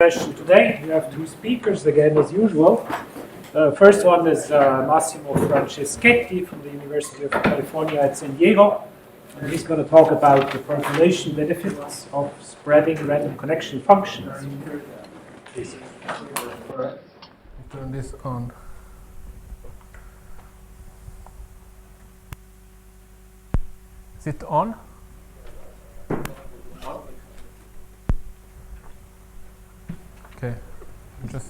Session today. We have two speakers again as usual. First one is Massimo Franceschetti from the University of California at San Diego. And he's going to talk about the percolation benefits of spreading random connection functions. Please. Turn this on. Is it on? Okay, just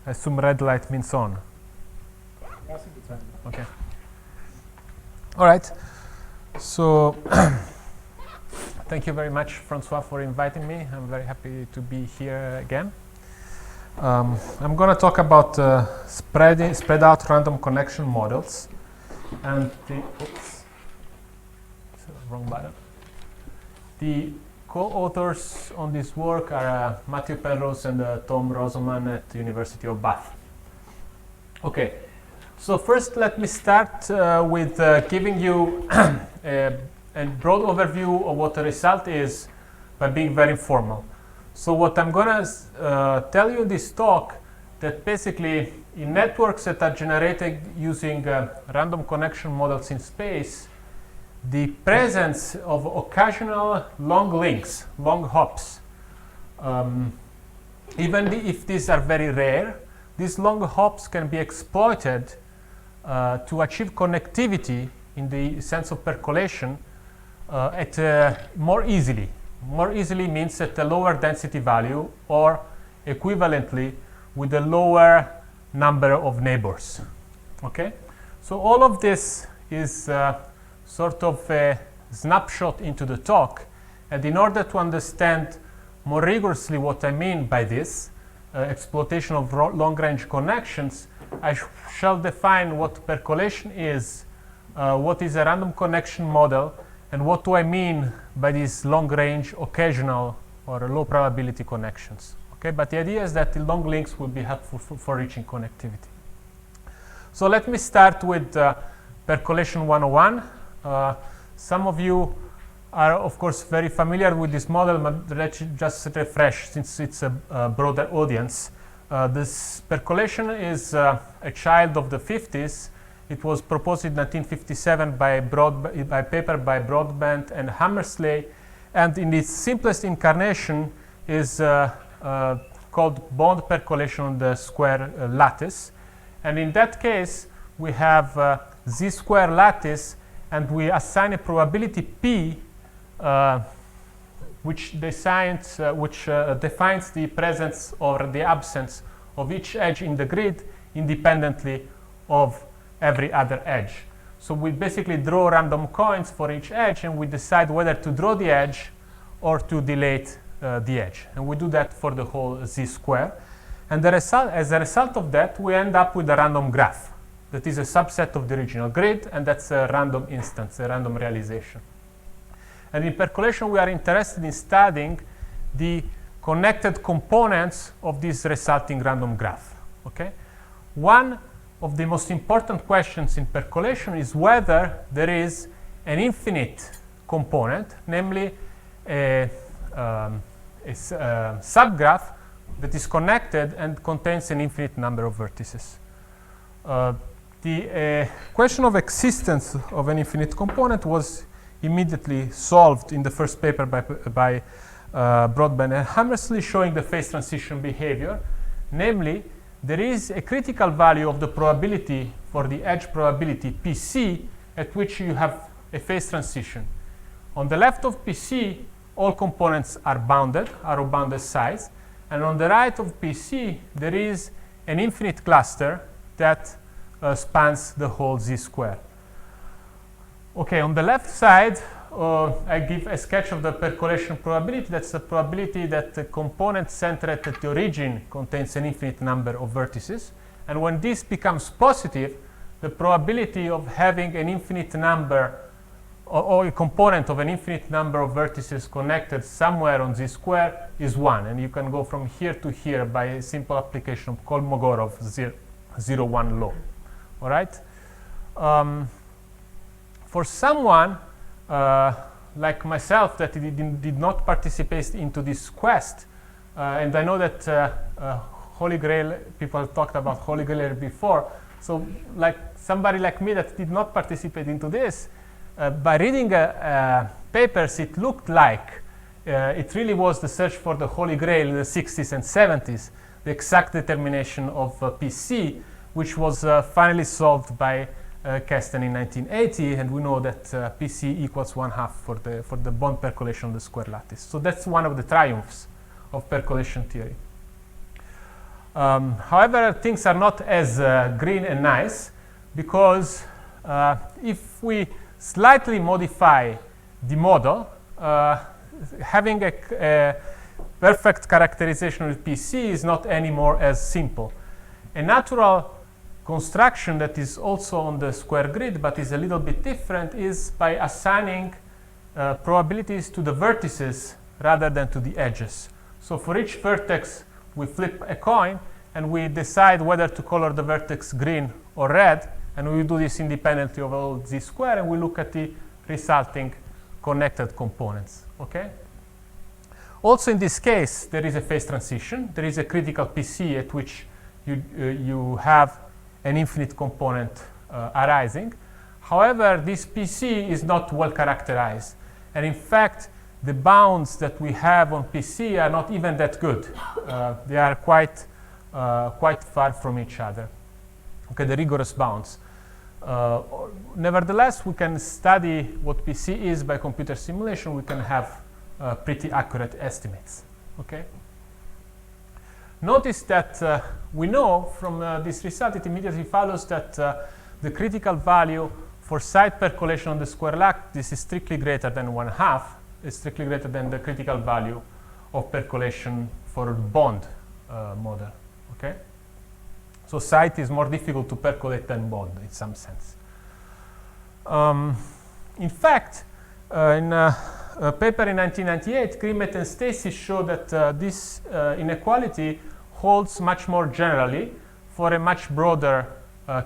I assume red light means on. Okay. All right. So thank you very much, Francois, for inviting me. I'm very happy to be here again. I'm going to talk about spread out random connection models, and wrong button. The co-authors on this work are Matthew Penrose and Tom Rosenman at the University of Bath. Okay, so first let me start with giving you a broad overview of what the result is by being very informal. So what I'm going to tell you in this talk, that basically in networks that are generated using random connection models in space, the presence of occasional long links, long hops, even if these are very rare, these long hops can be exploited to achieve connectivity in the sense of percolation more easily. More easily means at a lower density value, or equivalently with a lower number of neighbors. Okay, so all of this is sort of a snapshot into the talk, and in order to understand more rigorously what I mean by this exploitation of long-range connections, I shall define what percolation is, what is a random connection model, and what do I mean by these long-range, occasional, or low probability connections. Okay, but the idea is that the long links will be helpful for reaching connectivity. So let me start with percolation 101. Some of you are, of course, very familiar with this model, but let's just refresh since it's a broader audience. This percolation is a child of the 50s. It was proposed in 1957 by a paper by Broadbent and Hammersley, and in its simplest incarnation is called bond percolation on the square lattice. And in that case, we have z-square lattice, and we assign a probability p, which defines the presence or the absence of each edge in the grid independently of every other edge. So we basically draw random coins for each edge, and we decide whether to draw the edge or to delete the edge. And we do that for the whole z-square. And as a result of that, we end up with a random graph that is a subset of the original grid, and that's a random instance, a random realization. And in percolation, we are interested in studying the connected components of this resulting random graph. Okay? One of the most important questions in percolation is whether there is an infinite component, namely a subgraph that is connected and contains an infinite number of vertices. The question of existence of an infinite component was immediately solved in the first paper by Broadbent and Hammersley, showing the phase transition behavior. Namely, there is a critical value of the probability for the edge probability PC at which you have a phase transition. On the left of PC, all components are bounded, are of bounded size, and on the right of PC, there is an infinite cluster that spans the whole z-square. Okay, on the left side, I give a sketch of the percolation probability. That's the probability that the component centered at the origin contains an infinite number of vertices. And when this becomes positive, the probability of having an infinite number or a component of an infinite number of vertices connected somewhere on z-square is 1. And you can go from here to here by a simple application of Kolmogorov 0-1 law. All right? For someone like myself, that did not participate into this quest, and I know that Holy Grail, people talked about Holy Grail before, so like somebody like me that did not participate into this, by reading papers, it looked like it really was the search for the Holy Grail in the 60s and 70s, the exact determination of PC, which was finally solved by Kesten in 1980, and we know that PC equals 1/2 for the bond percolation of the square lattice. So that's one of the triumphs of percolation theory. However, things are not as green and nice, because if we slightly modify the model, having a perfect characterization of PC is not anymore as simple. A natural construction that is also on the square grid but is a little bit different is by assigning probabilities to the vertices rather than to the edges. So for each vertex we flip a coin and we decide whether to color the vertex green or red, and we do this independently of all z square, and we look at the resulting connected components. Okay? Also in this case there is a phase transition. There is a critical PC at which you have an infinite component arising. However, this PC is not well characterized, and in fact the bounds that we have on PC are not even that good. They are quite far from each other. Okay, the rigorous bounds. Nevertheless, we can study what PC is by computer simulation. We can have pretty accurate estimates. Okay. Notice that we know from this result, it immediately follows that the critical value for side percolation on the square lattice is strictly greater than 1/2. Is strictly greater than the critical value of percolation for bond model. Okay. So side is more difficult to percolate than bond in some sense. In fact, in a paper in 1998, Grimet and Stacy showed that this inequality holds much more generally for a much broader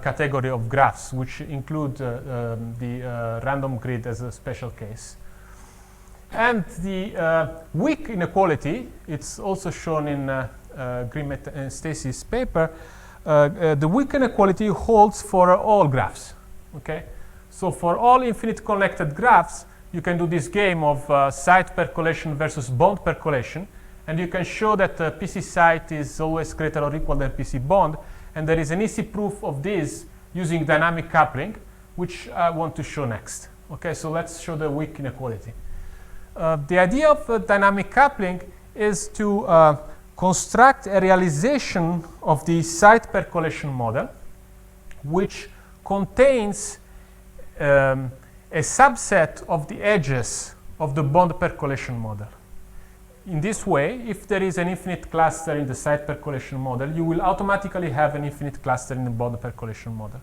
category of graphs, which include the random grid as a special case. And the weak inequality, it's also shown in Grimet and Stacy's paper, the weak inequality holds for all graphs. Okay? So for all infinite connected graphs, you can do this game of side percolation versus bond percolation, and you can show that PC side is always greater or equal than PC bond, and there is an easy proof of this using dynamic coupling, which I want to show next. Okay, so let's show the weak inequality. The idea of dynamic coupling is to construct a realization of the side percolation model, which contains a subset of the edges of the bond percolation model. In this way, if there is an infinite cluster in the side percolation model, you will automatically have an infinite cluster in the bond percolation model.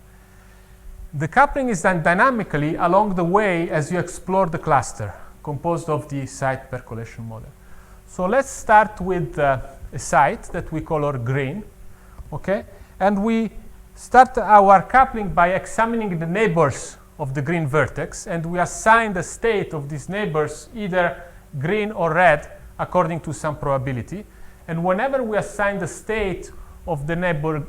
The coupling is done dynamically along the way as you explore the cluster composed of the side percolation model. So let's start with a site that we color green, okay? And we start our coupling by examining the neighbors of the green vertex, and we assign the state of these neighbors either green or red according to some probability. And whenever we assign the state of the neighbor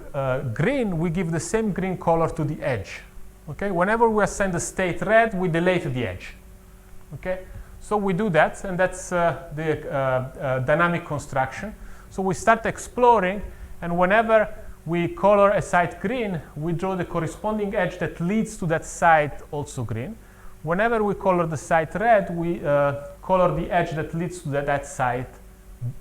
green, we give the same green color to the edge. Okay? Whenever we assign the state red, we delete the edge. Okay? So we do that, and that's the dynamic construction. So we start exploring, and whenever we color a site green, we draw the corresponding edge that leads to that site also green. Whenever we color the site red, we color the edge that leads to that site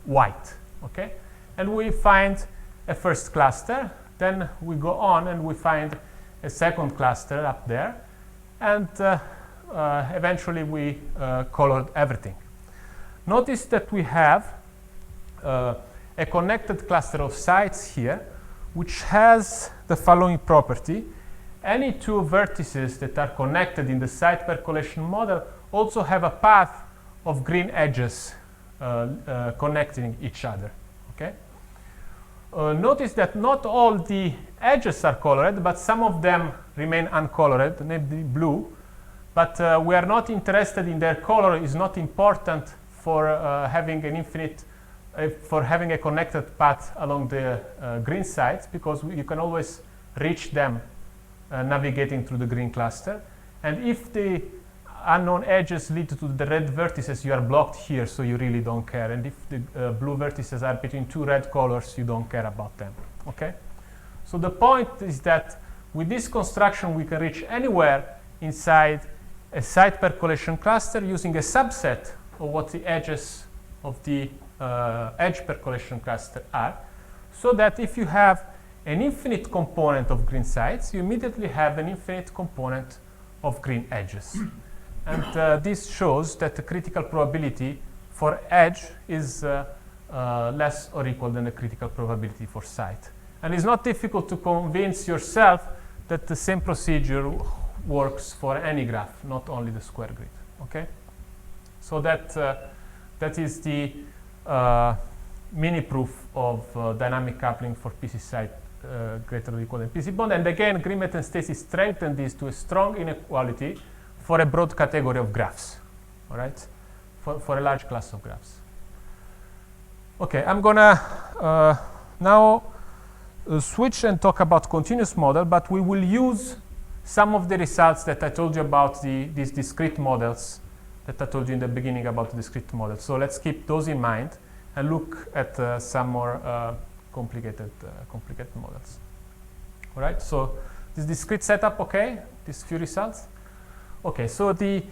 white. Okay? And we find a first cluster, then we go on and we find a second cluster up there, and eventually we colored everything. Notice that we have a connected cluster of sites here, which has the following property. Any two vertices that are connected in the side percolation model also have a path of green edges connecting each other. Okay? Notice that not all the edges are colored, but some of them remain uncolored, namely blue. but we are not interested in their color. Is not important for having an infinite, for having a connected path along the green sides, because you can always reach them navigating through the green cluster. And if the unknown edges lead to the red vertices, you are blocked here, so you really don't care. And if the blue vertices are between two red colors, you don't care about them. Okay? So the point is that with this construction, we can reach anywhere inside a side percolation cluster using a subset of what the edges of the edge percolation cluster are, so that if you have an infinite component of green sides, you immediately have an infinite component of green edges. And this shows that the critical probability for edge is less or equal than the critical probability for side. And it's not difficult to convince yourself that the same procedure works for any graph, not only the square grid. Okay? So that is the mini proof of dynamic coupling for PC side greater or equal than PC bond. And again, Grimet and Stacy strengthened this to a strong inequality for a broad category of graphs, all right? For a large class of graphs. Okay, I'm gonna now switch and talk about continuous model, but we will use some of the results that I told you about these discrete models that I told you in the beginning about the discrete models. So let's keep those in mind and look at some more complicated models. All right, so this discrete setup, okay? These few results. Okay, so the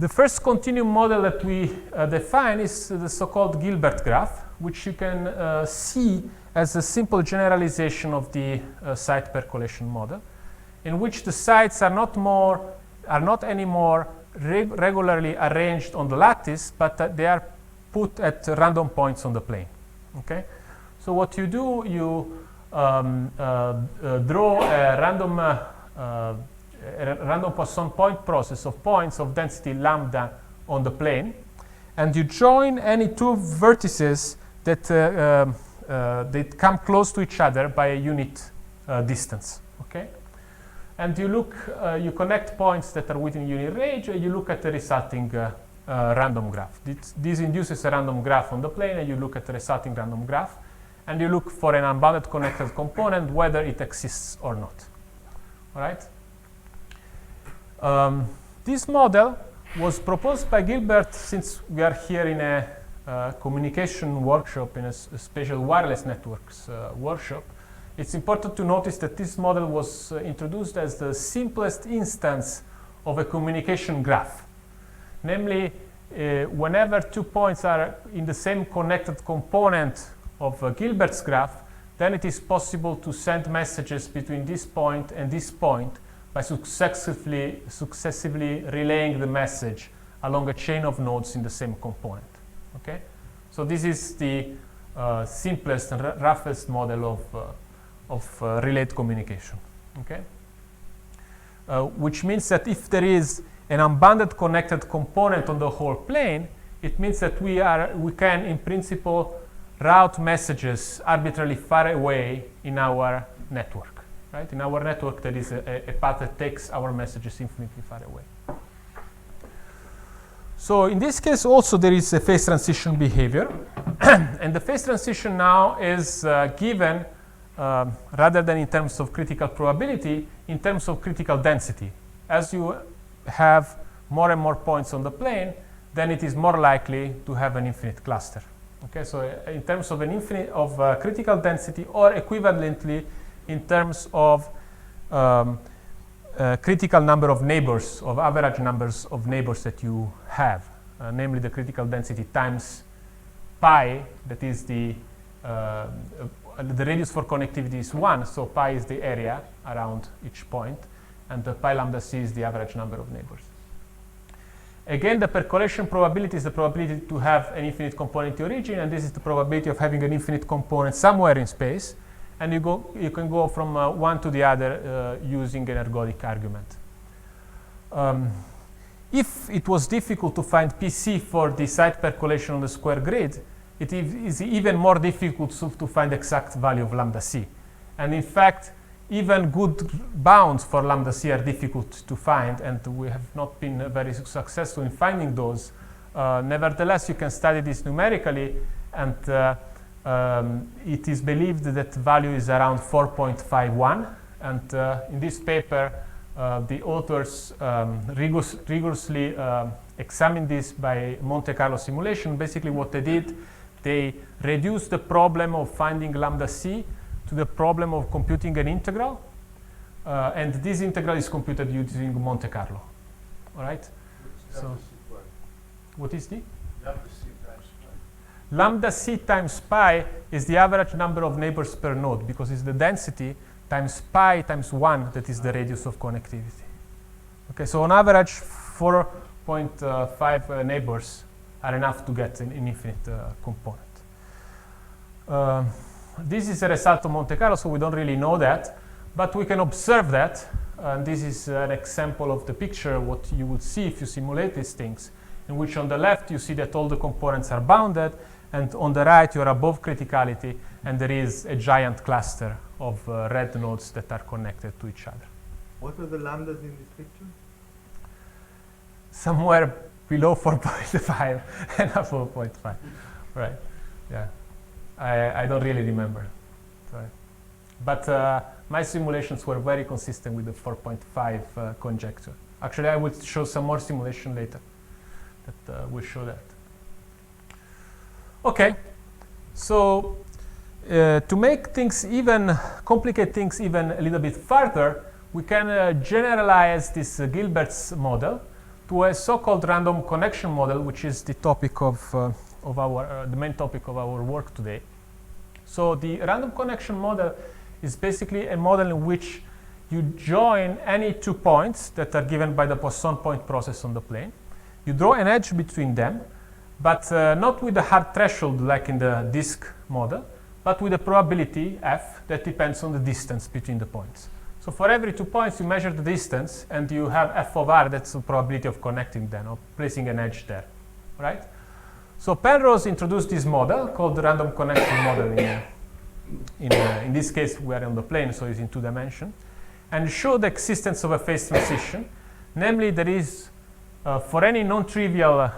first continuum model that we define is the so-called Gilbert graph, which you can see as a simple generalization of the side percolation model, in which the sides are not anymore regularly arranged on the lattice, but they are put at random points on the plane. Okay, so what you do, you draw a random Poisson point process of points of density lambda on the plane, and you join any two vertices that they come close to each other by a unit distance. Okay, and you look, you connect points that are within unit range, and you look at the resulting random graph. This induces a random graph on the plane, and you look at the resulting random graph, and you look for an unbounded connected component, whether it exists or not. All right. This model was proposed by Gilbert, since we are here in a communication workshop, in a spatial wireless networks workshop. It's important to notice that this model was introduced as the simplest instance of a communication graph. Namely, whenever 2 points are in the same connected component of Gilbert's graph, then it is possible to send messages between this point and this point by successively relaying the message along a chain of nodes in the same component. Okay, so this is the simplest and roughest model of relayed communication. Okay, which means that if there is an unbounded connected component on the whole plane, it means that we can, in principle, route messages arbitrarily far away in our network. Right? In our network, there is a path that takes our messages infinitely far away. So in this case, also there is a phase transition behavior, and the phase transition now is given rather than in terms of critical probability, in terms of critical density. As you have more and more points on the plane, then it is more likely to have an infinite cluster. Okay, so in terms of critical density, or equivalently in terms of critical number of neighbors, of average numbers of neighbors that you have, namely the critical density times pi, that is the radius for connectivity is 1, so pi is the area around each point, and the pi lambda c is the average number of neighbors. Again, the percolation probability is the probability to have an infinite component to origin, and this is the probability of having an infinite component somewhere in space. And you can go from one to the other using an ergodic argument. If it was difficult to find PC for the side percolation on the square grid, it is even more difficult to find exact value of lambda c. And in fact, even good bounds for lambda c are difficult to find, and we have not been very successful in finding those. Nevertheless, you can study this numerically, and it is believed that value is around 4.51. And in this paper, the authors rigorously examined this by Monte Carlo simulation. Basically, what they did, they reduced the problem of finding lambda c to the problem of computing an integral, and this integral is computed using Monte Carlo. All right. So, what is the lambda c times pi is the average number of neighbors per node, because it's the density times pi times 1 that is the radius of connectivity. Okay, so on average, 4.5 neighbors are enough to get an infinite component. This is a result of Monte Carlo, so we don't really know that, but we can observe that. And this is an example of the picture, what you would see if you simulate these things, in which on the left you see that all the components are bounded, and on the right you are above criticality, and there is a giant cluster of red nodes that are connected to each other. What are the lambdas in this picture? Somewhere below 4.5 and above 4.5. Right, yeah. I don't really remember. Right. But my simulations were very consistent with the 4.5 conjecture. Actually, I will show some more simulation later that will show that. Okay, so to make things even, complicate things even a little bit further, we can generalize this Gilbert's model to a so-called random connection model, which is the topic of our, the main topic of our work today. So the random connection model is basically a model in which you join any 2 points that are given by the Poisson point process on the plane. You draw an edge between them, but not with a hard threshold like in the disk model, but with a probability f that depends on the distance between the points. So for every 2 points, you measure the distance, and you have f of r, that's the probability of connecting them, or placing an edge there, right? So Penrose introduced this model called the random connection model. In this case, we are on the plane, so it's in 2 dimensions, and showed the existence of a phase transition. Namely, there is, for any non-trivial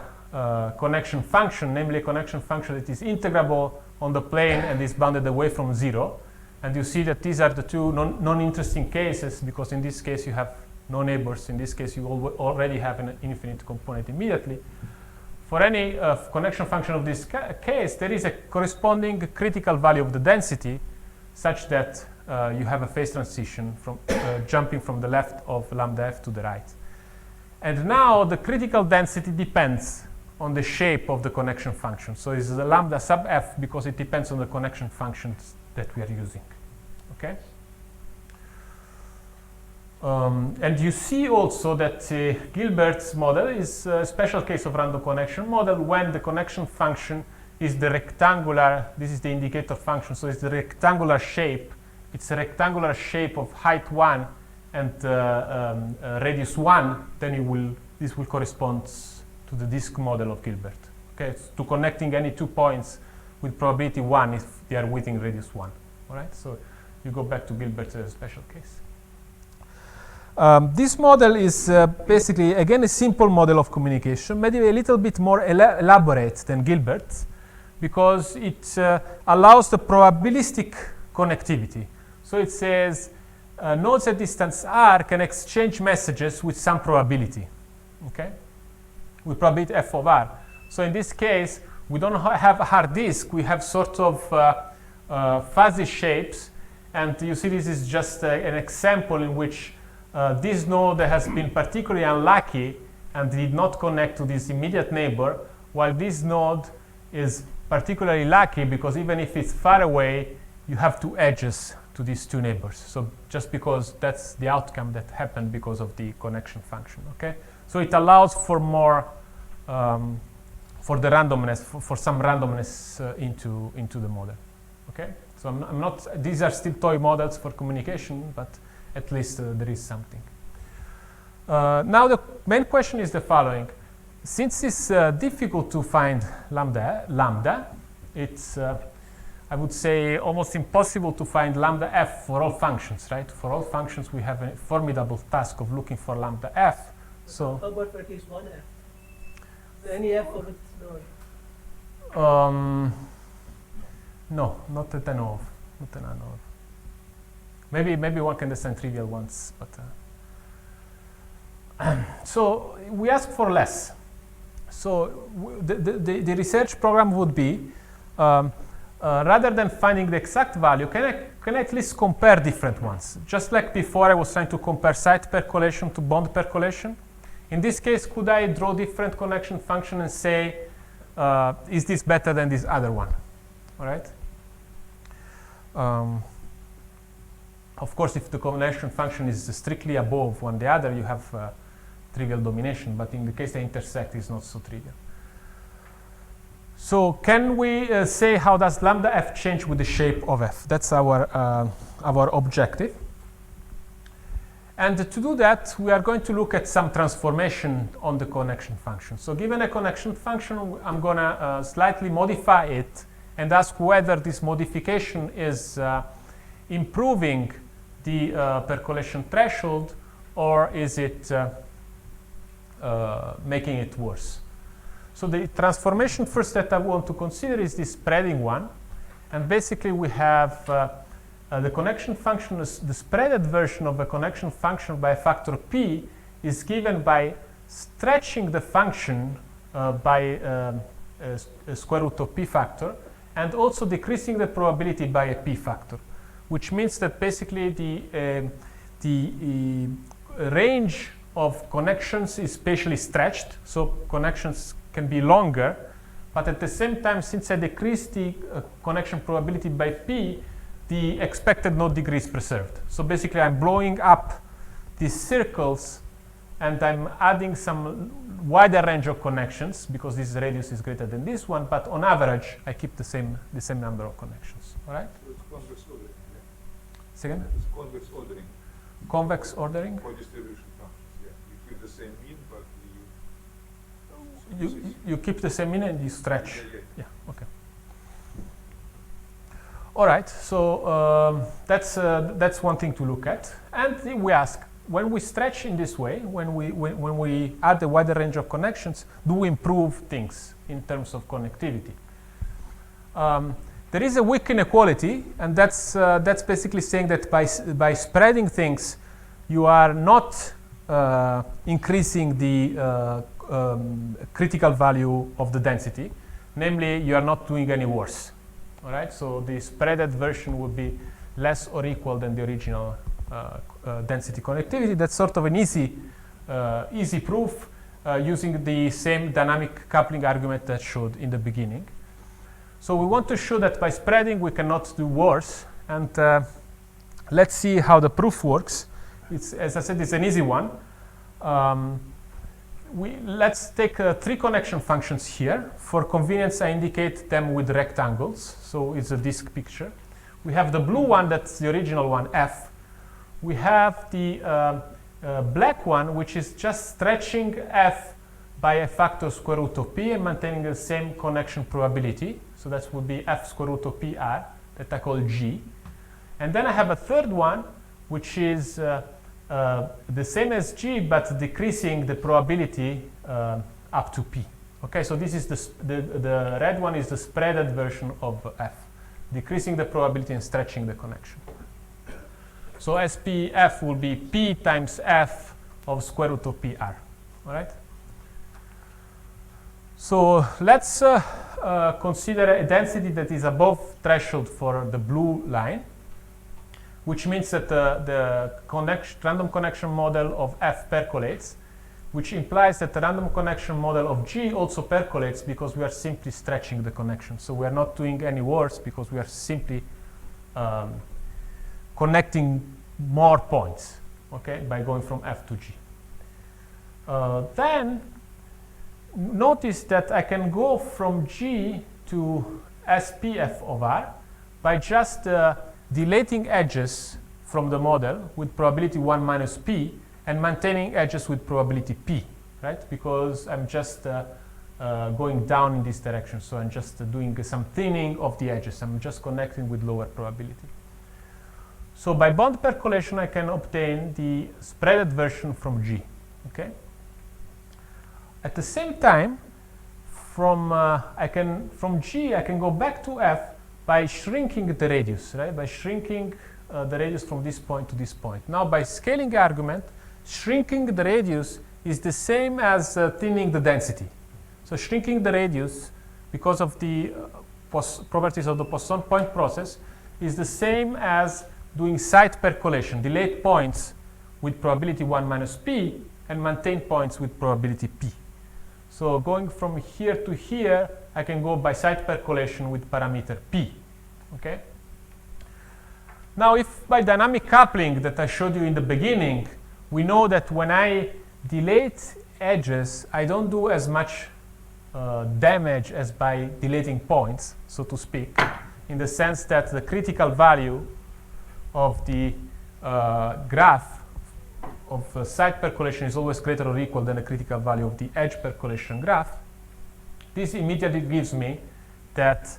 connection function, namely a connection function that is integrable on the plane and is bounded away from 0. And you see that these are the 2 non-interesting cases, because in this case you have no neighbors. In this case, you already have an infinite component immediately. For any connection function of this case, there is a corresponding critical value of the density such that you have a phase transition from jumping from the left of lambda f to the right. And now the critical density depends on the shape of the connection function. So it's the lambda sub f because it depends on the connection functions that we are using. Okay? And you see also that Gilbert's model is a special case of random connection model when the connection function is the rectangular, this is the indicator function, so it's the rectangular shape. It's a rectangular shape of height 1 and radius 1, then this will correspond to the disk model of Gilbert. Okay, to connecting any 2 points with probability 1 if they are within radius 1. All right, so you go back to Gilbert's special case. This model is basically, again, a simple model of communication, maybe a little bit more elaborate than Gilbert's, because it allows the probabilistic connectivity. So it says nodes at distance r can exchange messages with some probability, okay, with probability f of r. So in this case, we don't have a hard disk, we have sort of fuzzy shapes, and you see this is just an example in which this node has been particularly unlucky and did not connect to this immediate neighbor, while this node is particularly lucky because even if it's far away, you have 2 edges to these 2 neighbors. So just because that's the outcome that happened because of the connection function. Okay, so it allows for more, for the randomness, for some randomness into the model. Okay, so I'm not. These are still toy models for communication, but at least there is something. Now the main question is the following. Since it's difficult to find lambda, it's I would say, almost impossible to find lambda f for all functions, right? For all functions, we have a formidable task of looking for lambda f. So, how about for at least one f? Any f of it? No. No, not that I know of. Not that I know of. Maybe one can design trivial ones, but so we ask for less. So the research program would be rather than finding the exact value, can I at least compare different ones? Just like before, I was trying to compare site percolation to bond percolation. In this case, could I draw different connection function and say, is this better than this other one? All right. Of course, if the connection function is strictly above one the other, you have trivial domination. But in the case they intersect, it's not so trivial. So can we say how does lambda f change with the shape of f? That's our objective. And to do that, we are going to look at some transformation on the connection function. So given a connection function, I'm going to slightly modify it and ask whether this modification is improving the percolation threshold, or is it making it worse. So the transformation first that I want to consider is the spreading one. And basically we have the connection function, the spreaded version of the connection function by a factor p is given by stretching the function by a square root of p factor, and also decreasing the probability by a p factor, which means that basically the range of connections is spatially stretched, so connections can be longer, but at the same time, since I decrease the connection probability by p, the expected node degree is preserved. So basically I'm blowing up these circles and I'm adding some wider range of connections because this radius is greater than this one, but on average I keep the same number of connections. All right? So it's convex ordering. Yeah. Second? It's convex ordering Convex ordering? for distribution functions. Yeah. You keep the same mean, but You keep the same mean and you stretch. yeah. Yeah, okay. All right, so that's one thing to look at. And we ask, when we stretch in this way, when we add a wider range of connections, do we improve things in terms of connectivity? There is a weak inequality, and that's basically saying that by spreading things, you are not increasing the critical value of the density. Namely, you are not doing any worse. All right, so the spreaded version would be less or equal than the original density connectivity. That's sort of an easy proof using the same dynamic coupling argument that showed in the beginning. So we want to show that by spreading we cannot do worse, and let's see how the proof works. It's, as I said, it's an easy one. Let's take three connection functions here. For convenience, I indicate them with rectangles, so it's a disk picture. We have the blue one, that's the original one, f. We have the black one, which is just stretching f by a factor square root of p and maintaining the same connection probability. So that would be f square root of pr, that I call g. And then I have a third one, which is the same as g, but decreasing the probability up to p. Okay, so this is the red one is the spreaded version of f, decreasing the probability and stretching the connection. So SPF will be p times f of square root of pr. All right. So let's consider a density that is above threshold for the blue line, which means that the random connection model of f percolates, which implies that the random connection model of g also percolates because we are simply stretching the connection. So we are not doing any worse because we are simply connecting more points, okay, by going from f to g. Then notice that I can go from g to SPF of r by just deleting edges from the model with probability 1 minus p and maintaining edges with probability p, right? Because I'm just going down in this direction. So I'm just doing some thinning of the edges. I'm just connecting with lower probability. So by bond percolation, I can obtain the spreaded version from G. Okay. At the same time, from G, I can go back to F by shrinking the radius, right? By shrinking the radius from this point to this point. Now, by scaling argument, shrinking the radius is the same as thinning the density. So shrinking the radius, because of the properties of the Poisson point process, is the same as doing side percolation, delayed points with probability 1 minus p, and maintain points with probability p. So going from here to here, I can go by side percolation with parameter p. Okay. Now, if by dynamic coupling that I showed you in the beginning, we know that when I delete edges, I don't do as much damage as by deleting points, so to speak, in the sense that the critical value of the graph of side percolation is always greater or equal than the critical value of the edge percolation graph. This immediately gives me that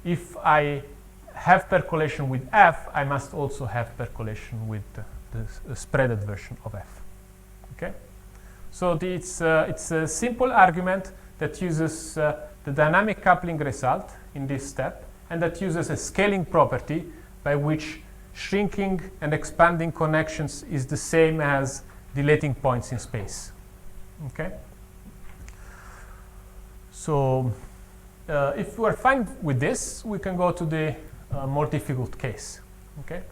if I have percolation with F, I must also have percolation with the spreaded version of F. Okay, so it's a simple argument that uses the dynamic coupling result in this step, and that uses a scaling property by which shrinking and expanding connections is the same as deleting points in space. Okay. So if we are fine with this, we can go to the more difficult case. Okay.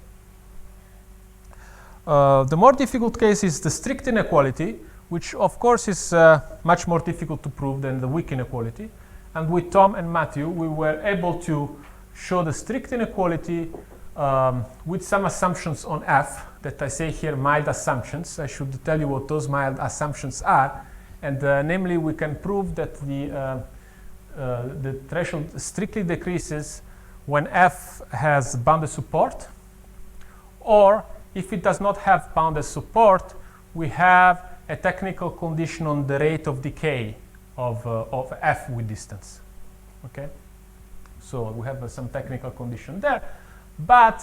The more difficult case is the strict inequality, which of course is much more difficult to prove than the weak inequality. And with Tom and Matthew, we were able to show the strict inequality with some assumptions on F that I say here mild assumptions. I should tell you what those mild assumptions are. And namely, we can prove that the threshold strictly decreases when F has bounded support, or if it does not have bounded support, we have a technical condition on the rate of decay of F with distance. Okay, so we have some technical condition there, but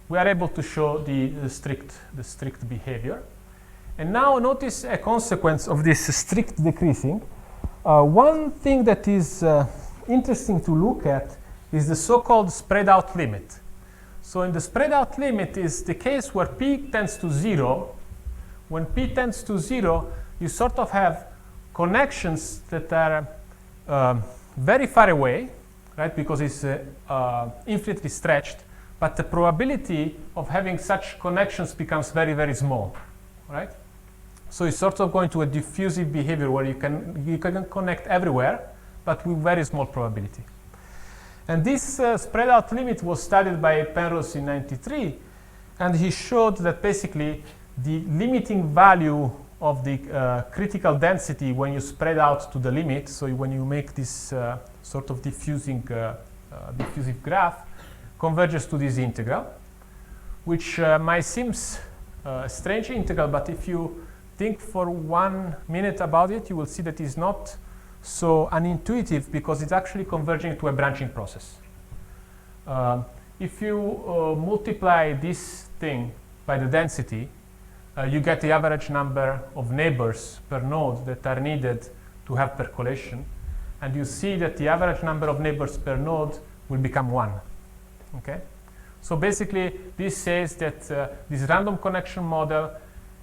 we are able to show the strict behavior. And now notice a consequence of this strict decreasing. One thing that is interesting to look at is the so-called spread out limit. So in the spread out limit is the case where p tends to 0. When p tends to 0, you sort of have connections that are very far away, right, because it's infinitely stretched, but the probability of having such connections becomes very, very small, right? So it's sort of going to a diffusive behavior where you can connect everywhere, but with very small probability. And this spread out limit was studied by Penrose in '93, and he showed that basically the limiting value of the critical density when you spread out to the limit, so when you make this sort of diffusive graph, converges to this integral, which might seem a strange integral, but if you think for 1 minute about it, you will see that it's not so unintuitive because it's actually converging to a branching process. If you multiply this thing by the density, you get the average number of neighbors per node that are needed to have percolation, and you see that the average number of neighbors per node will become 1. Okay? So basically, this says that this random connection model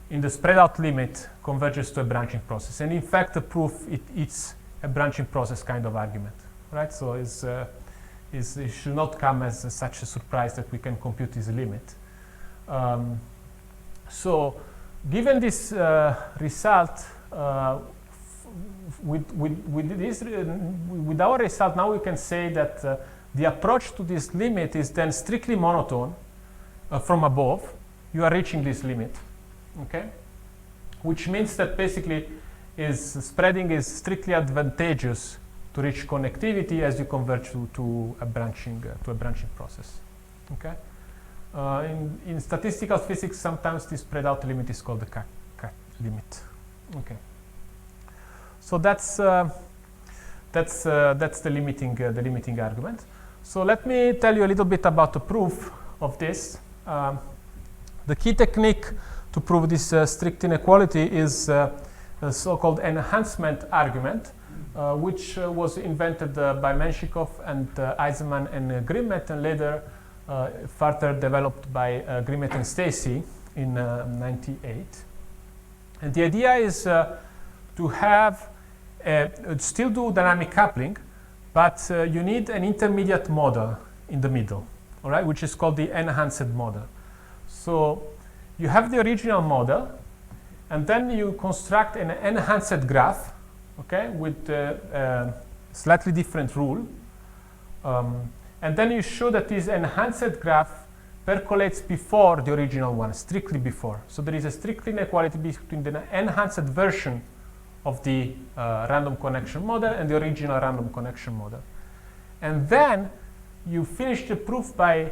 in the spread out limit converges to a branching process. And in fact, the proof, it's a branching process kind of argument, right? So it should not come as such a surprise that we can compute this limit. So given this result, with our result, now we can say that the approach to this limit is then strictly monotone from above. You are reaching this limit, okay? Which means that basically spreading is strictly advantageous to reach connectivity as you converge to a branching process, okay? In statistical physics, sometimes this spread out limit is called the cut limit, okay? So that's the limiting argument. So let me tell you a little bit about the proof of this. The key technique to prove this strict inequality is a so-called enhancement argument, which was invented by Menshikov and Eisenman and Grimet, and later further developed by Grimet and Stacy in '98. And the idea is to have still do dynamic coupling, but you need an intermediate model in the middle, all right, which is called the enhanced model. So you have the original model, and then you construct an enhanced graph, okay, with a slightly different rule. And then you show that this enhanced graph percolates before the original one, strictly before. So there is a strict inequality between the enhanced version of the random connection model and the original random connection model. And then you finish the proof by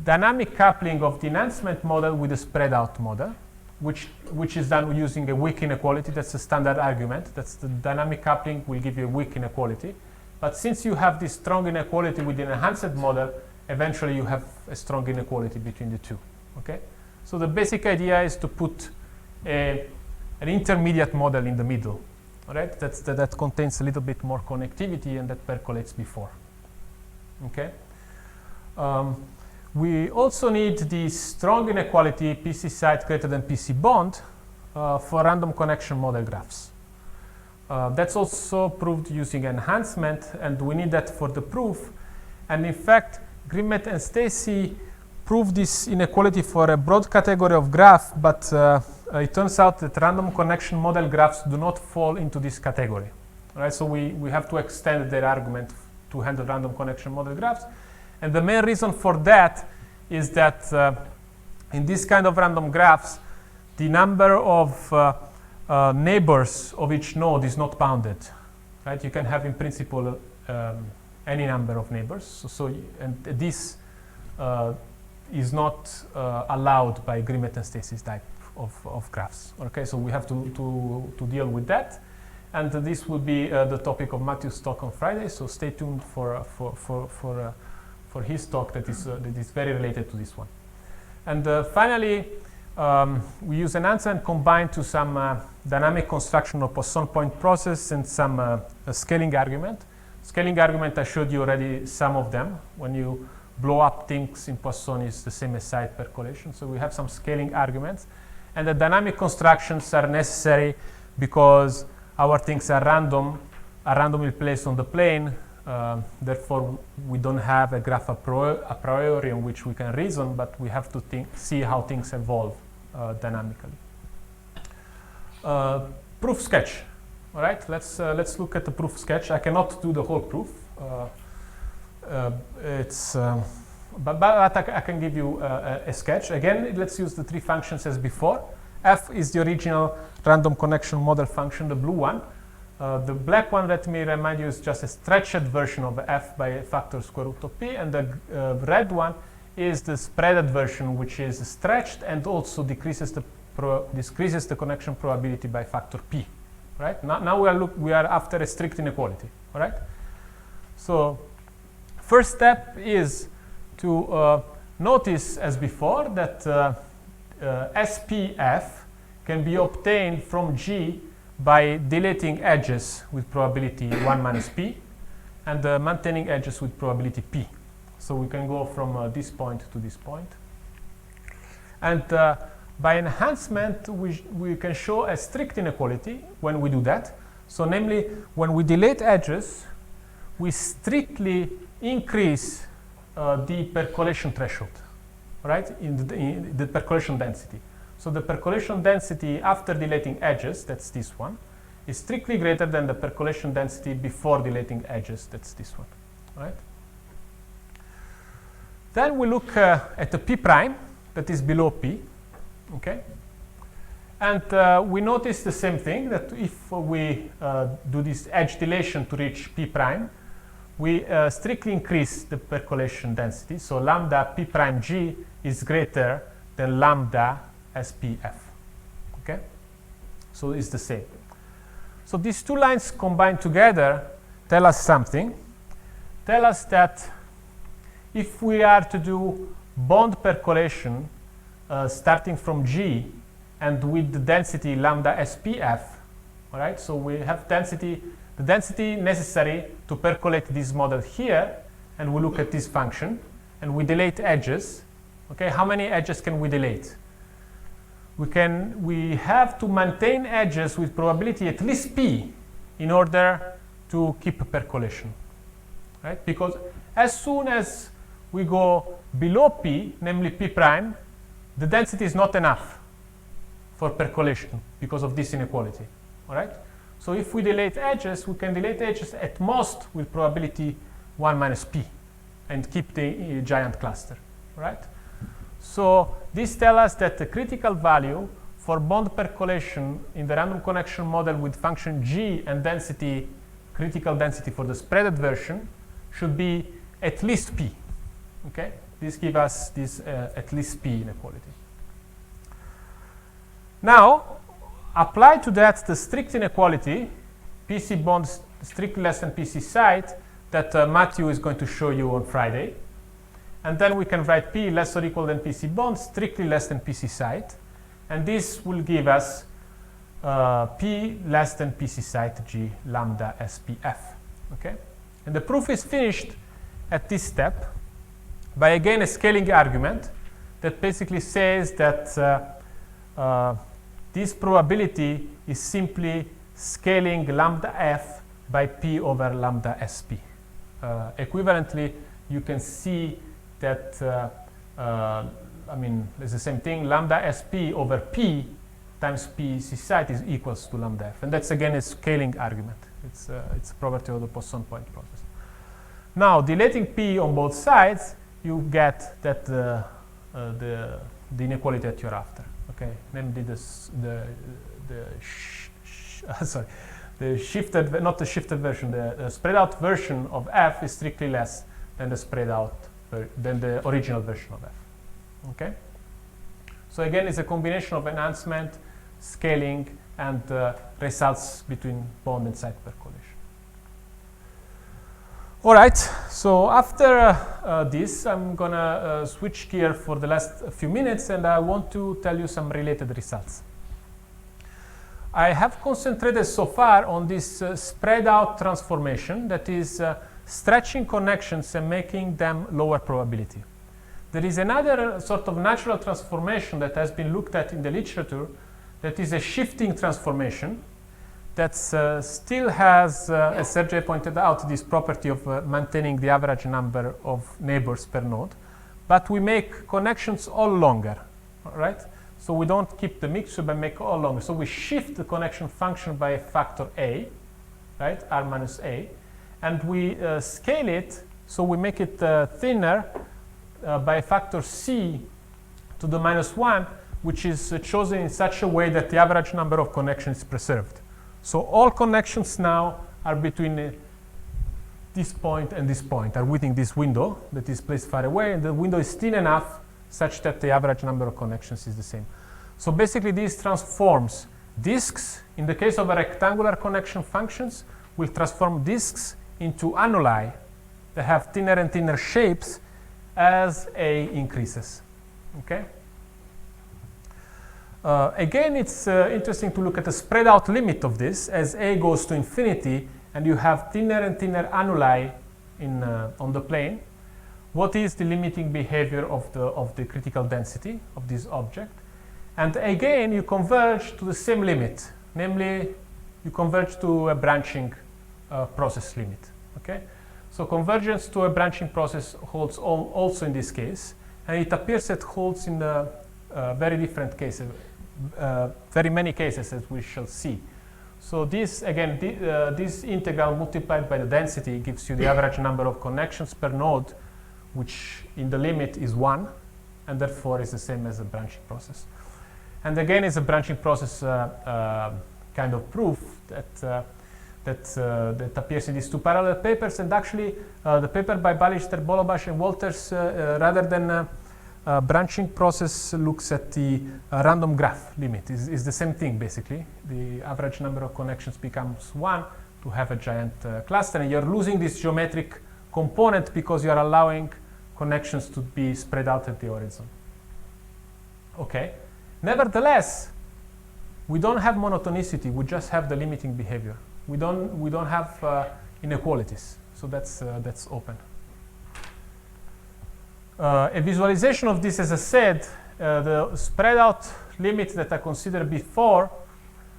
dynamic coupling of the enhancement model with the spread out model, which is done using a weak inequality. That's a standard argument. That's the dynamic coupling will give you a weak inequality. But since you have this strong inequality with the enhanced model, eventually you have a strong inequality between the two. Okay? So the basic idea is to put an intermediate model in the middle. All right? That contains a little bit more connectivity and that percolates before. Okay? We also need the strong inequality PC site greater than PC bond for random connection model graphs. That's also proved using enhancement, and we need that for the proof. And in fact, Grimet and Stacy proved this inequality for a broad category of graph, but it turns out that random connection model graphs do not fall into this category. Right? So we have to extend their argument to handle random connection model graphs. And the main reason for that is that in this kind of random graphs, the number of neighbors of each node is not bounded. Right? You can have, in principle, any number of neighbors. And this is not allowed by Grimet and Stacy's type of graphs. Okay, so we have to deal with that. And this will be the topic of Matthew's talk on Friday. So stay tuned for his talk that is very related to this one. And finally, we use an answer and combine to some dynamic construction of Poisson point process and some scaling argument. Scaling argument, I showed you already some of them. When you blow up things in Poisson, is the same as side percolation. So we have some scaling arguments. And the dynamic constructions are necessary because our things are randomly placed on the plane. Therefore, we don't have a graph a priori on which we can reason, but we have to see how things evolve dynamically. Proof sketch. All right, let's look at the proof sketch. I cannot do the whole proof. But I can give you a sketch. Again, let's use the three functions as before. F is the original random connection model function, the blue one. The black one, let me remind you, is just a stretched version of f by a factor square root of p, and the red one is the spreaded version, which is stretched and also decreases the connection probability by factor p. Right? Now we are after a strict inequality. All right? So first step is to notice, as before, that SPF can be obtained from G by deleting edges with probability 1 minus p and maintaining edges with probability p. So we can go from this point to this point. And by enhancement, we can show a strict inequality when we do that. So namely, when we delete edges, we strictly increase the percolation threshold, right, in the percolation density. So the percolation density after deleting edges, that's this one, is strictly greater than the percolation density before deleting edges, that's this one, right? Then we look at the p prime that is below p, okay? And we notice the same thing, that if we do this edge deletion to reach p prime, we strictly increase the percolation density. So lambda p prime g is greater than lambda SPF, okay? So it's the same. So these two lines combined together tell us something. Tell us that if we are to do bond percolation starting from G and with the density lambda SPF, all right, so we have the density necessary to percolate this model here, and we look at this function, and we delete edges. Okay, how many edges can we delete? We have to maintain edges with probability at least p in order to keep percolation, right? Because as soon as we go below p, namely p prime, the density is not enough for percolation because of this inequality, all right? So if we delete edges, we can delete edges at most with probability 1 minus p and keep the giant cluster, right? So this tells us that the critical value for bond percolation in the random connection model with function g and density, critical density for the spreaded version, should be at least p. Okay, this gives us this at least p inequality. Now, apply to that the strict inequality, PC bond strictly less than PC site, that Matthew is going to show you on Friday. And then we can write P less or equal than PC bond, strictly less than PC site. And this will give us P less than PC site G lambda SPF. Okay? And the proof is finished at this step by again a scaling argument that basically says that this probability is simply scaling lambda F by P over lambda SP. Equivalently, you can see that, I mean, it's the same thing, lambda SP over P times PC site is equals to lambda F. And that's again a scaling argument. It's a property of the Poisson point process. Now, deleting P on both sides, you get that the inequality that you're after. Okay, namely the shifted, not the shifted version, the spread out version of F is strictly less than the spread out than the original version of F. Okay, so again, it's a combination of enhancement, scaling, and results between bond and site percolation. All right, so after this, I'm gonna switch gear for the last few minutes, and I want to tell you some related results. I have concentrated so far on this spread out transformation, that is stretching connections and making them lower probability. There is another sort of natural transformation that has been looked at in the literature, that is a shifting transformation that still has, as Sergei pointed out, this property of maintaining the average number of neighbors per node, but we make connections all longer, all right? So we don't keep the mixture, but make all longer. So we shift the connection function by a factor a, right, r minus a, and we scale it, so we make it thinner by a factor c to the minus 1, which is chosen in such a way that the average number of connections is preserved. So all connections now are between this point and this point, are within this window that is placed far away, and the window is thin enough such that the average number of connections is the same. So basically this transforms disks. In the case of a rectangular connection functions, will transform disks into annuli that have thinner and thinner shapes as A increases. Okay? Again, it's interesting to look at the spread out limit of this as A goes to infinity and you have thinner and thinner annuli on the plane. What is the limiting behavior of the critical density of this object? And again, you converge to the same limit, namely you converge to a branching process limit. Okay? So convergence to a branching process holds also in this case, and it appears it holds in very different cases, very many cases, as we shall see. So this, again, this integral multiplied by the density gives you the average number of connections per node, which in the limit is 1, and therefore is the same as a branching process. And again, it's a branching process kind of proof that appears in these two parallel papers. And actually, the paper by Ballister, Bolobash, and Walters, rather than branching process looks at the random graph limit. Is the same thing basically. The average number of connections becomes 1 to have a giant cluster, and you're losing this geometric component because you're allowing connections to be spread out at the horizon. Okay. Nevertheless, we don't have monotonicity. We just have the limiting behavior. We don't have inequalities. So that's open. A visualization of this, as I said, the spread out limit that I considered before,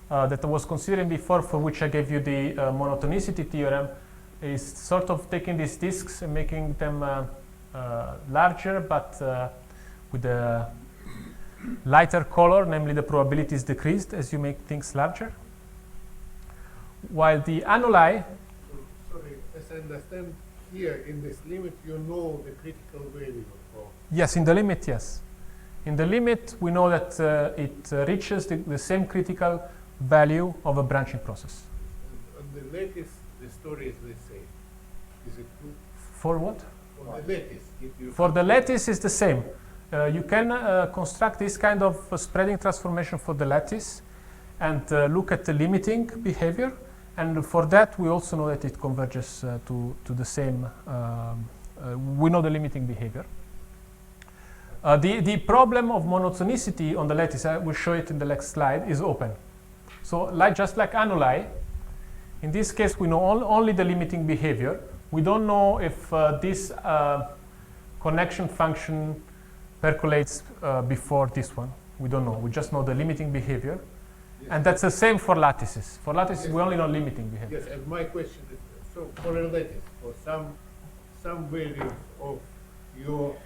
that I was considering before, for which I gave you the monotonicity theorem, is sort of taking these disks and making them larger, but with a lighter color, namely the probability is decreased as you make things larger. While the annuli, Sorry, as I understand, here in this limit, you know the critical value of. yes, in the limit, yes. In the limit, we know that it reaches the same critical value of a branching process. On the lattice, the story is the same. Is it true? For what? On the lattice, if you For the lattice, is the same. You can construct this kind of spreading transformation for the lattice and look at the limiting behavior. And for that, we also know that it converges to the same. We know the limiting behavior. The problem of monotonicity on the lattice, I will show it in the next slide, is open. So just like annuli, in this case, we know only the limiting behavior. We don't know if this connection function percolates before this one. We don't know. We just know the limiting behavior. And that's the same for lattices. For lattices, we only know limiting behavior. Yes, and my question is, so for a lattice, for some value of your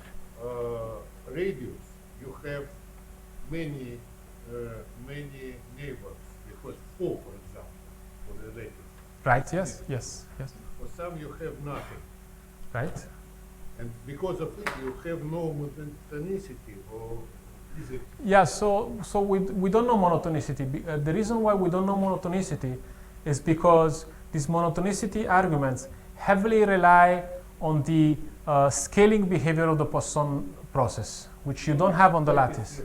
radius, you have many neighbors, because 4, for example, for the lattice. Right, yes, yes, yes. For some you have nothing, Right. and because of it you have no monotonicity, or is it? Yeah, so we don't know monotonicity. The reason why we don't know monotonicity is because these monotonicity arguments heavily rely on the scaling behavior of the Poisson process, which you don't have on the lattice.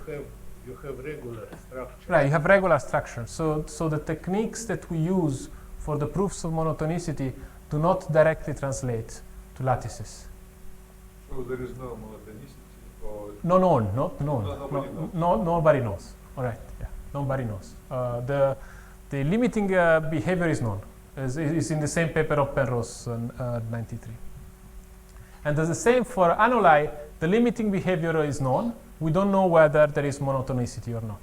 You have regular structure. Right, you have regular structure. So the techniques that we use for the proofs of monotonicity do not directly translate to lattices. So there is no monotonicity, or No, not known. nobody knows. Nobody knows. All right, yeah, nobody knows. The limiting behavior is known. Is in the same paper of Penrose 93. And the same for annuli, the limiting behavior is known. We don't know whether there is monotonicity or not.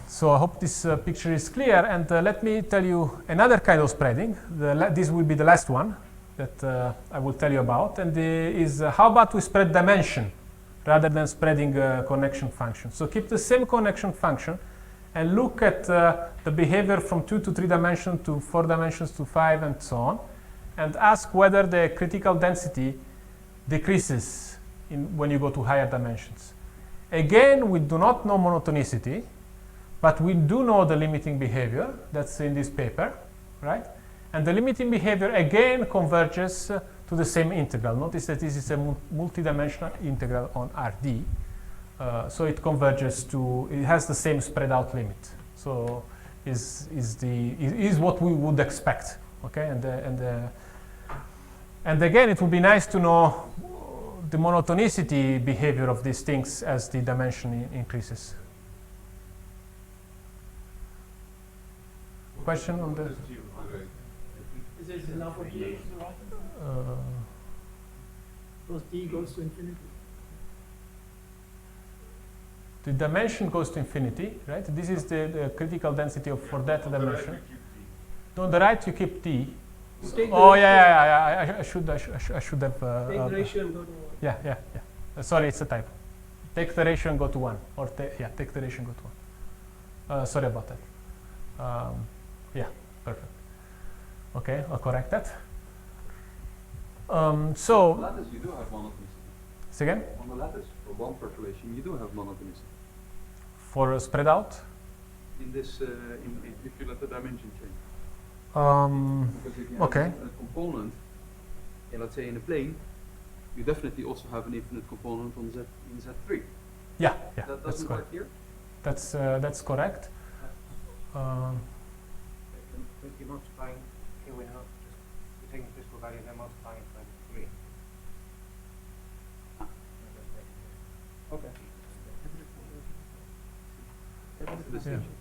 So I hope this picture is clear. And let me tell you another kind of spreading. This will be the last one that I will tell you about. And is how about we spread dimension rather than spreading connection function. So keep the same connection function and look at the behavior from 2 to 3 dimensions to 4 dimensions to 5 and so on. And ask whether the critical density decreases when you go to higher dimensions. Again, we do not know monotonicity, but we do know the limiting behavior. That's in this paper, right? And the limiting behavior again converges to the same integral. Notice that this is a multidimensional integral on RD. So it converges to, it has the same spread out limit. So is what we would expect, okay? And again, it would be nice to know the monotonicity behavior of these things as the dimension increases. Question on the? Is it enough of D? Because D goes to infinity. The dimension goes to infinity, right? This is the critical density for that dimension. On the right, you keep D. Oh yeah. I should have. Take the ratio and go to 1. Yeah. Sorry, it's a typo. Take the ratio and go to 1, or take the ratio and go to 1. Sorry about that. Yeah, perfect. Okay, I'll correct that. So. On the lattice, you do have monotonicity. Say again? On the lattice, for one percolation, you do have monotonicity. For spread out? In this, if you let the dimension change. Because if you have Okay. a component, let's say in a plane, you definitely also have an infinite component on Z in Z3. Yeah, That that's doesn't correct. work here? That's correct. You're multiplying, here we're not just, you're taking physical value and then multiplying it by 3. Okay. That's the Yeah. distinction.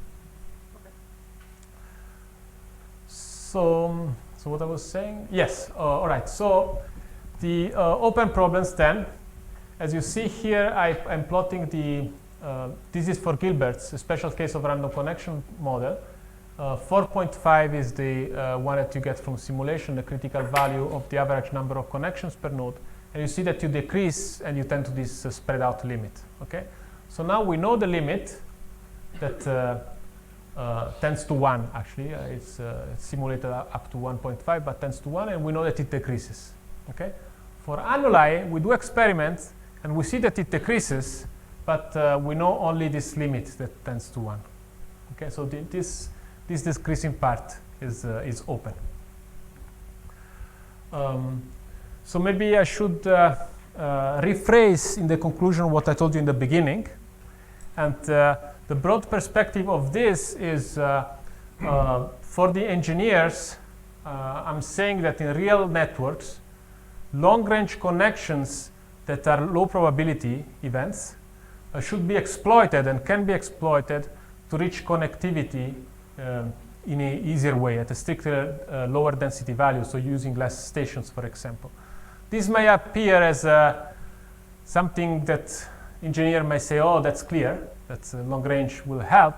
So what I was saying, yes, all right. So the open problems then, as you see here, I'm plotting the, this is for Gilbert's, a special case of random connection model. 4.5 is the one that you get from simulation, the critical value of the average number of connections per node. And you see that you decrease and you tend to this spread out limit, okay? So now we know the limit that tends to 1, actually. It's simulated up to 1.5, but tends to 1, and we know that it decreases, okay? For annuli, we do experiments, and we see that it decreases, but we know only this limit that tends to 1, okay? So this decreasing part is open. So maybe I should rephrase in the conclusion what I told you in the beginning. And the broad perspective of this is for the engineers, I'm saying that in real networks, long-range connections that are low probability events should be exploited and can be exploited to reach connectivity in an easier way at a stricter lower density value, so using less stations, for example. This may appear as something that engineer may say, oh, that's clear, that long range will help,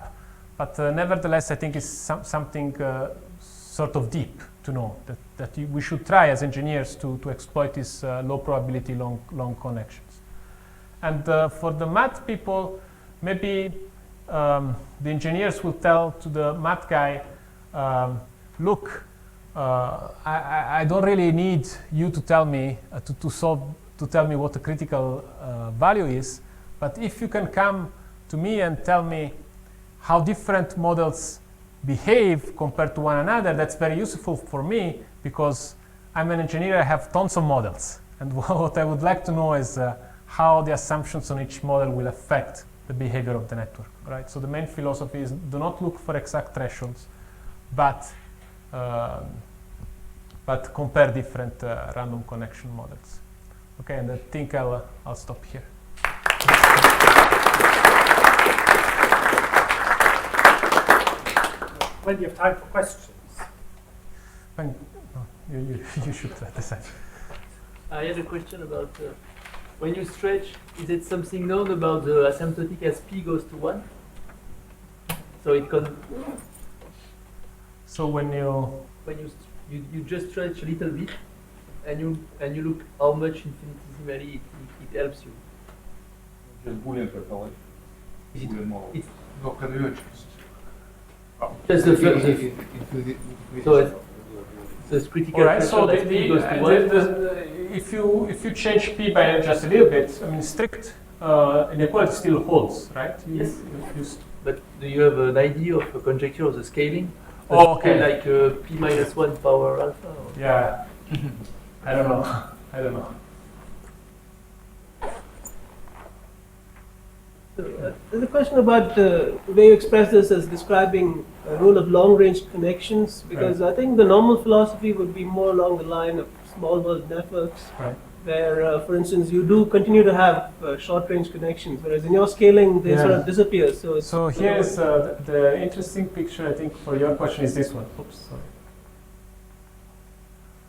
but nevertheless, I think it's something sort of deep to know that we should try as engineers to exploit these low probability long connections. And for the math people, maybe the engineers will tell to the math guy, look, I don't really need you to tell me to tell me what the critical value is, but if you can come to me and tell me how different models behave compared to one another, that's very useful for me because I'm an engineer, I have tons of models, and what I would like to know is how the assumptions on each model will affect the behavior of the network, right? So the main philosophy is do not look for exact thresholds, but compare different random connection models. Okay, and I think I'll stop here. Plenty of time for questions. You should decide. I had a question about when you stretch, is it something known about the asymptotic as p goes to 1? So it can. So when you just stretch a little bit, and you look how much infinitesimally it helps you. Just Boolean percolation. Boolean model. It's No convergence. just so it's critical. all right, so threshold as p goes to 1. if you change p by just a little bit, I mean strict inequality still holds, right? Yes. You But do you have an idea of a conjecture of the scaling? Oh, okay. Like p minus 1 power alpha? Or? Yeah. I don't know. So, there's a question about the way you express this as describing a role of long-range connections, because I think the normal philosophy would be more along the line of small world networks, Right. where, for instance, you do continue to have short-range connections, whereas in your scaling they sort of disappear. So here's the interesting picture, I think, for your question is this one. Oops, sorry.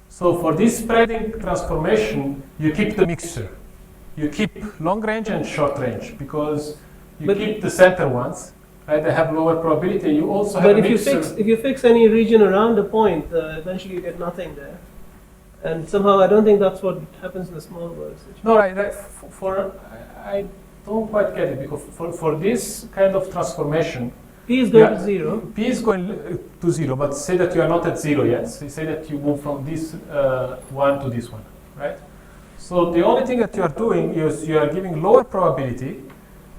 So for this spreading transformation, you keep the mixture. You keep long range and short range because you keep the center ones, right? They have lower probability. You also have but a mixture. if you fix any region around a point, eventually you get nothing there. And somehow I don't think that's what happens in the small world situation. No, right. I don't quite get it because for this kind of transformation, P is going to 0. P is going to 0, but say that you are not at 0 yet. So say that you move from this one to this one, right? So the only thing that you are doing is you are giving lower probability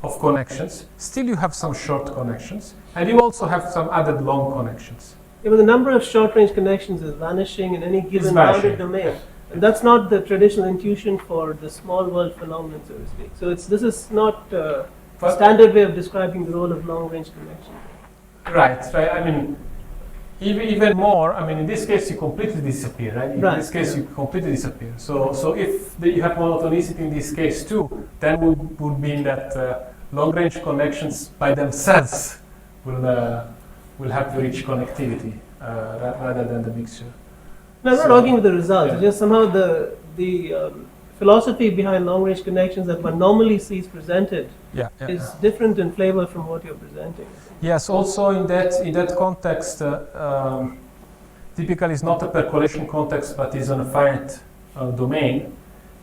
of connections. Still you have some short connections, and you also have some added long connections. Yeah, but the number of short-range connections is vanishing in any given bounded domain. And that's not the traditional intuition for the small world phenomenon, so to speak. So this is not a But- standard way of describing the role of long-range connection. Right. I mean, even more. I mean, in this case, you completely disappear, right? In Right, this case, yeah. you completely disappear. So if you have monotonicity in this case too, then would mean that long-range connections by themselves will have rich connectivity rather than the mixture. No, I'm not So- arguing with the results. Yeah. Just somehow the philosophy behind long-range connections that one normally sees presented is different in flavor from what you're presenting. Yes, also in that context, typically it's not a percolation context, but is an finite domain,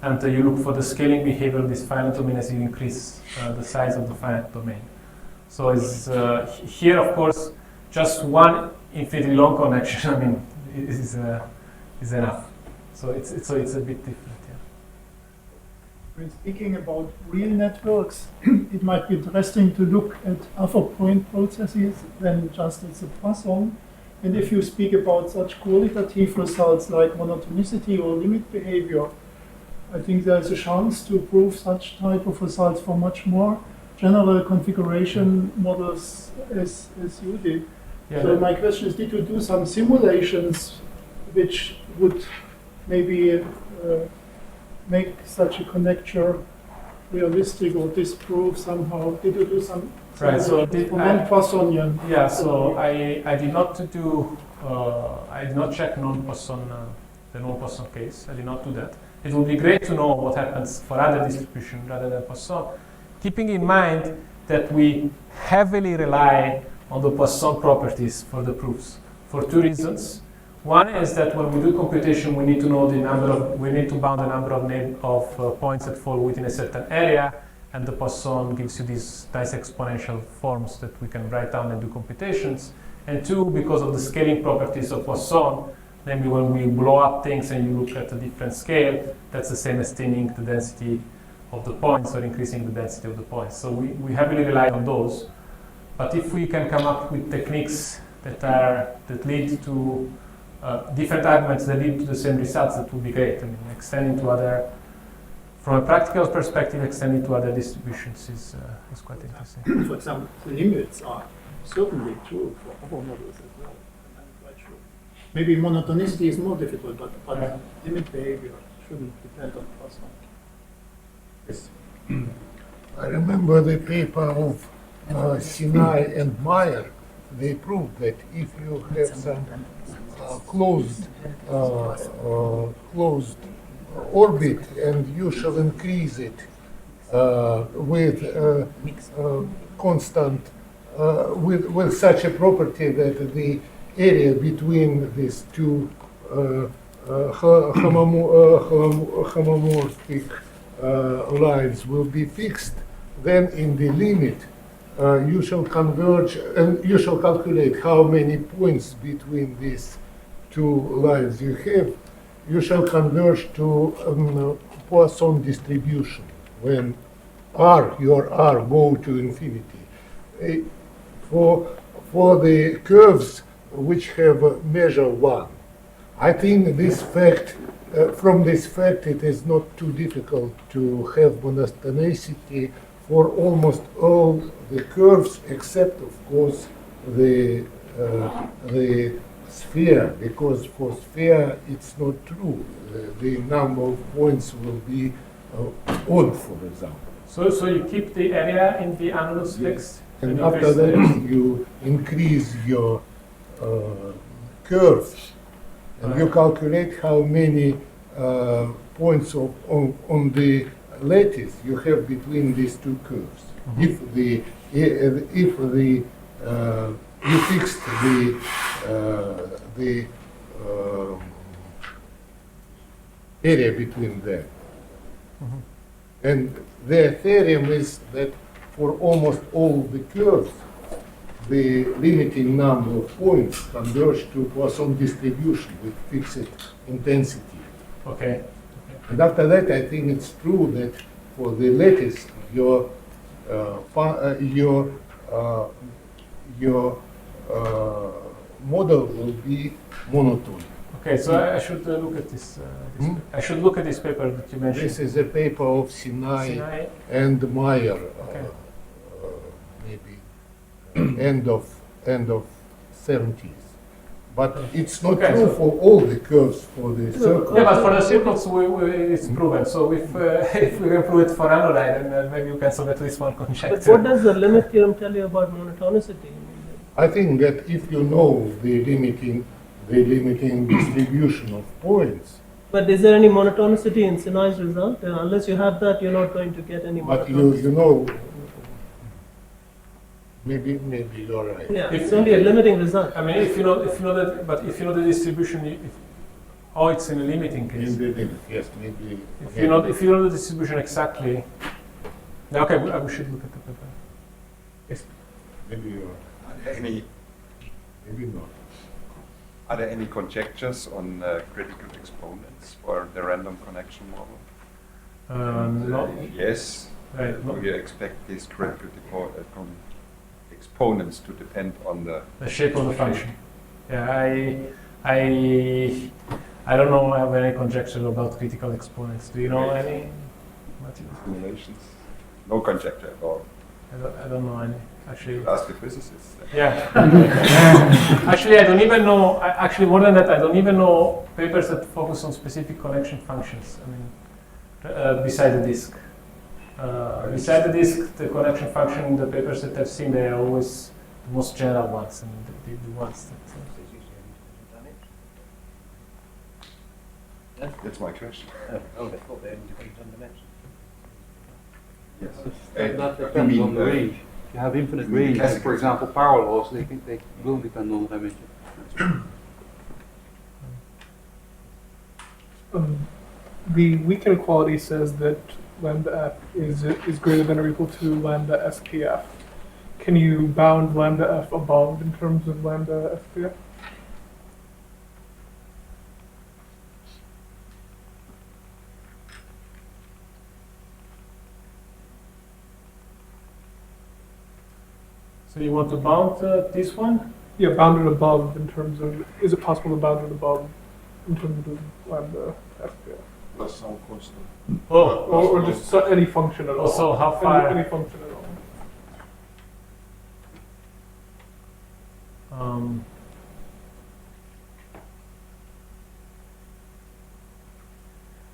and you look for the scaling behavior of this finite domain as you increase the size of the finite domain. So it's here, of course, just one infinitely long connection. I mean, is enough. So it's a bit different. Yeah. When speaking about real networks, it might be interesting to look at other point processes than just at the Poisson. And if you speak about such qualitative results like monotonicity or limit behavior, I think there's a chance to prove such type of results for much more general configuration models as you did. Yeah, So my question is, did you do some simulations which would maybe make such a connecture realistic or disprove somehow? Did you do some? Right. So non-Poissonian. Yeah. So I did not do. I did not check non-Poisson, the non-Poisson case. I did not do that. It would be great to know what happens for other distribution rather than Poisson, keeping in mind that we heavily rely on the Poisson properties for the proofs for two reasons. One is that when we do computation, we need to know we need to bound the number of points that fall within a certain area, and the Poisson gives you these nice exponential forms that we can write down and do computations. And two, because of the scaling properties of Poisson, namely when we blow up things and you look at a different scale, that's the same as thinning the density of the points or increasing the density of the points. So we heavily rely on those. But if we can come up with techniques that lead to different arguments that lead to the same results, that would be great. I mean, extending to other, from a practical perspective, extending to other distributions is quite interesting. For example, the limits are certainly true for other models as well. I'm quite sure. Maybe monotonicity is more difficult, but Yeah. limit behavior shouldn't depend on Poisson. Yes. I remember the paper of Sinai and Meyer. They proved that if you have some closed orbit and you shall increase it with constant with such a property that the area between these two homomorphic lines will be fixed, then in the limit you shall converge and you shall calculate how many points between these two lines you have. You shall converge to Poisson distribution when your R go to infinity. For the curves which have measure 1, I think this fact, from this fact, it is not too difficult to have monotonicity for almost all the curves, except of course the sphere, because for sphere it's not true. The number of points will be odd, for example. So you keep the area in the annulus fixed, And after that, you increase your curves, and you calculate how many points on the lattice you have between these two curves. Mm-hmm. You fixed the area between them. Mm-hmm. And their theorem is that for almost all the curves, the limiting number of points converge to Poisson distribution with fixed intensity. Okay. And after that, I think it's true that for the lattice, your model will be monotone. Okay, so I should look at this. I should look at this paper that you mentioned. This is a paper of Sinai Sinai. and Meyer, Okay. maybe end of 70s. But it's not Okay, true so- for all the curves for the circle. Yeah, but for the circles, it's proven. So if if we can prove it for analyte, then maybe you can solve at least one But conjecture. what does the limit theorem tell you about monotonicity? I think that if you know the limiting distribution of points, But is there any monotonicity in Sinai's result? And unless you have that, you're not going to get any but monotonicity. you know, maybe you're right. Yeah, If- it's only a limiting result. I mean, if you know that, but if you know the distribution, it's in a limiting case. In the limit, yes, maybe. If you know the distribution exactly, okay, we should look at the paper. Maybe you're right. Are there any, Maybe not. are there any conjectures on critical exponents for the random connection model? No, Yes. right, no. Do you expect these critical exponents to depend on The shape of the function. Yeah, I don't know. I have any conjecture about critical exponents. Do you know any, Matthew? simulations? No conjecture at all. I don't know any. Actually, Ask the physicists. yeah. Actually, I don't even know. Actually, more than that, I don't even know papers that focus on specific connection functions. I mean, beside the disk. Beside the disk, the connection function in the papers that I've seen, they are always the most general ones, and the ones that. That's my question. Oh, they thought they only depended on dimension. Yes. That You depends mean, on the range. If you have infinite you mean range, classical- for example, parallels, they will depend on dimension. The weak inequality says that lambda f is greater than or equal to lambda SPF. Can you bound lambda f above in terms of lambda SPF? So you want to bound this one? Yeah, bound it above in terms of, is it possible to bound it above in terms of lambda SPF? Plus some constant. Oh, Or just any function at all? Also, how far? Any function at all.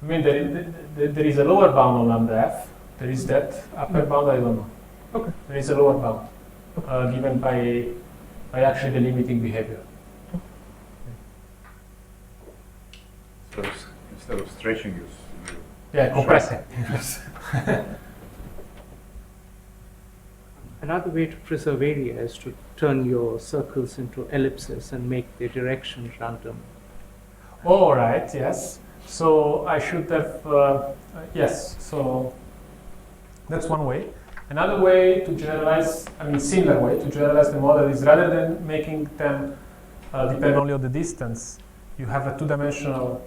I mean, there is a lower bound on lambda f. There is that upper bound. I don't know. Okay. There is a lower bound given by actually the limiting behavior. So instead of stretching, you Yeah, compressing. Another way to preserve area is to turn your circles into ellipses and make the direction random. All right. Yes. So I should have. Yes. So that's one way. Another way to generalize, I mean, similar way to generalize the model is rather than making them depend only on the distance, you have a two-dimensional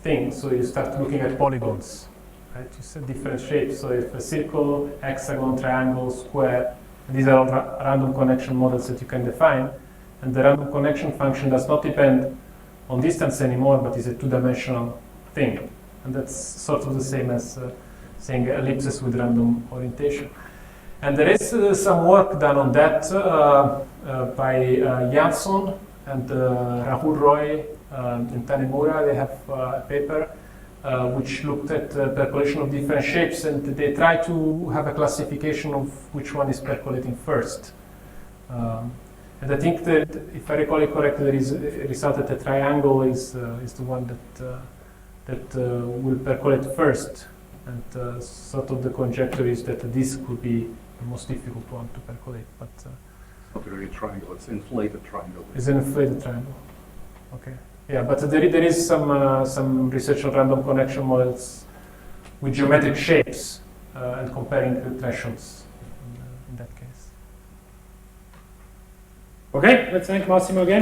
thing. So you start looking at polygons, right? You set different shapes. So if a circle, hexagon, triangle, square, these are all random connection models that you can define. And the random connection function does not depend on distance anymore, but is a two-dimensional thing. And that's sort of the same as saying ellipses with random orientation. And there is some work done on that by Jansson and Rahul Roy and Tanimura. They have a paper which looked at percolation of different shapes, and they try to have a classification of which one is percolating first. And I think that, if I recall it correctly, there is a result that the triangle is the one that will percolate first. And sort of the conjecture is that the disk would be the most difficult one to percolate. But Not really a triangle, it's an inflated triangle. it's an inflated triangle. Okay. Yeah, but there is some research on random connection models with geometric shapes and comparing the thresholds in that case. Okay, let's thank Massimo again.